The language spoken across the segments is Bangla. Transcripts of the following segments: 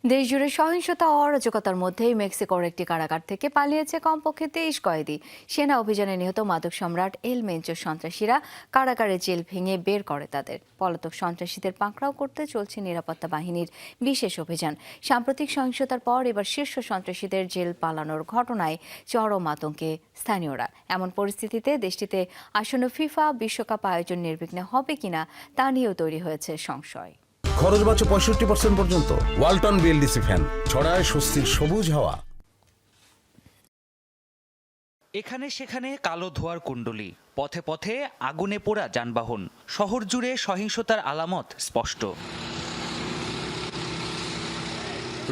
দেশজুড়ে সহিংসতা ও অরাজকতার মধ্যেই মেক্সিকোর একটি কারাগার থেকে পালিয়েছে কমপক্ষে 23 কয়েদি। সেনা অভিযানে নিহত মাদক সম্রাট এল মেঞ্চোর সন্ত্রাসীরা কারাগারের জেল ভেঙে বের করে তাদের। পলাতক সন্ত্রাসীদের পাকড়াও করতে চলছে নিরাপত্তা বাহিনীর বিশেষ অভিযান। সাম্প্রতিক সহিংসতার পর এবার শীর্ষ সন্ত্রাসীদের জেল পালানোর ঘটনায় চরম আতঙ্কে স্থানীয়রা। এমন পরিস্থিতিতে দেশটিতে আসন্ন ফিফা বিশ্বকাপ আয়োজন নির্বিঘ্নে হবে কিনা তা নিয়েও তৈরি হয়েছে সংশয়। খরচ বাঁচে 65% পর্যন্ত। ওয়ালটন বিএলডিসি ফ্যান ছড়ায় স্বস্তির সবুজ হাওয়া। এখানে সেখানে কালো ধোঁয়ার কুণ্ডলী, পথে পথে আগুনে পোড়া যানবাহন, শহর জুড়ে সহিংসতার আলামত স্পষ্ট।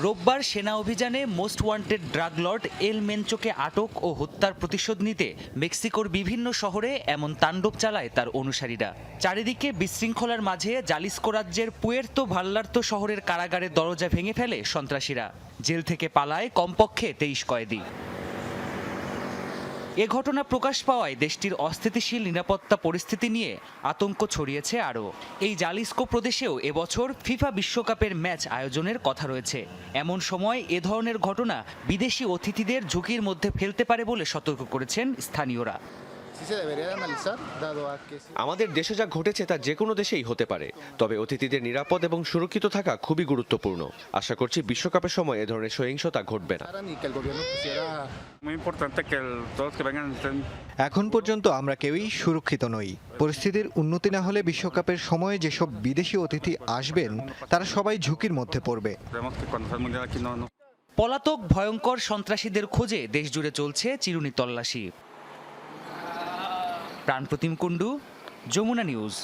রোববার সেনা অভিযানে মোস্ট ওয়ান্টেড ড্রাগ লর্ড এল মেনচোকে আটক ও হত্যার প্রতিশোধ নিতে মেক্সিকোর বিভিন্ন শহরে এমন তাণ্ডব চালায় তার অনুসারীরা। চারিদিকে বিশৃঙ্খলার মাঝে জালিস্কো রাজ্যের পুয়ের্তো ভাল্লার্তো শহরের কারাগারের দরজা ভেঙে ফেলে সন্ত্রাসীরা। জেল থেকে পালায় কমপক্ষে 23 কয়েদি। এ ঘটনা প্রকাশ পাওয়ায় দেশটির অস্থিতিশীল নিরাপত্তা পরিস্থিতি নিয়ে আতঙ্ক ছড়িয়েছে আরও। এই জালিস্কো প্রদেশেও এবছর ফিফা বিশ্বকাপের ম্যাচ আয়োজনের কথা রয়েছে। এমন সময় এ ধরনের ঘটনা বিদেশি অতিথিদের ঝুঁকির মধ্যে ফেলতে পারে বলে সতর্ক করেছেন স্থানীয়রা। আমাদের দেশে যা ঘটেছে তা যে কোনো দেশেই হতে পারে, তবে অতিথিদের নিরাপদ এবং সুরক্ষিত থাকা খুবই গুরুত্বপূর্ণ। আশা করছি বিশ্বকাপের সময় এ ধরনের সহিংসতা ঘটবে না। এখন পর্যন্ত আমরা কেউই সুরক্ষিত নই। পরিস্থিতির উন্নতি না হলে বিশ্বকাপের সময়ে যেসব বিদেশি অতিথি আসবেন তারা সবাই ঝুঁকির মধ্যে পড়বে। পলাতক ভয়ঙ্কর সন্ত্রাসীদের খোঁজে দেশজুড়ে চলছে চিরুনি তল্লাশি। প্রাণপ্রতিম কুণ্ডু, যমুনা নিউজ।